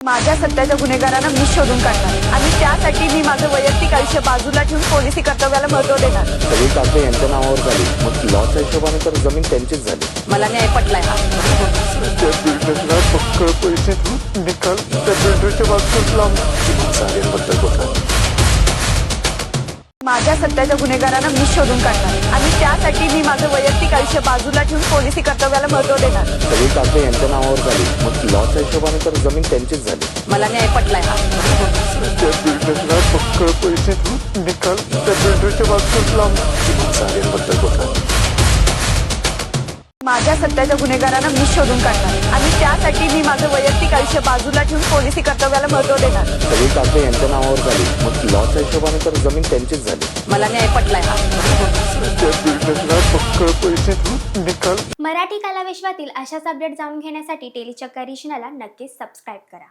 माझ्या सत्याच्या गुन्हेगारांना मी शोधून काढणार आणि त्यासाठी मी माझं वैयक्तिक आयुष्य बाजूला ठेवून पोलिसी कर्तव्याला महत्त्व देणार। सगळी कागद यांच्या नावावर झाली, मग लॉच्या हिशोबाने तर जमीन त्यांचीच झाली। मला न्याय पटलाय हा। त्या बिल्डरला पक्क पैसे निकाल त्या बिल्डरच्या बाजूला लांब चालेबद्दल बोलला। माझ्या सत्याच्या गुन्हेगारांना मी शोधून काढणार आणि त्यासाठी मी माझं वैयक्तिक आयुष्य बाजूला ठेवून पोलिसी कर्तव्याला महत्त्व देणार। सगळी कागद यांच्या नावावर झाली, मग लॉच्या हिशोबाने तर जमीन त्यांचीच झाली। मला न्याय पटलाय हा। त्या बिल्डरला पक्क पैसे निकाल त्या बिल्डरच्या बाजूला लांब चालेबद्दल बोलला। माझ्या सत्याच्या गुन्हेगारांना मी शोधून काढणार आणि त्यासाठी मी माझं वैयक्तिक आयुष्य बाजूला ठेवून पोलिसी कर्तव्याला महत्त्व देणार। सगळी कागद यांच्या नावावर झाली, मग लॉच्या हिशोबाने तर जमीन त्यांचीच झाली। मला न्याय पटलाय हा। त्या बिल्डरला पक्क पैसे निकाल। मराठी कला विश्वातील अशाच अपडेट जाणून घेण्यासाठी टेलीचक्कर रिजनला नक्कीच सबस्क्राईब करा।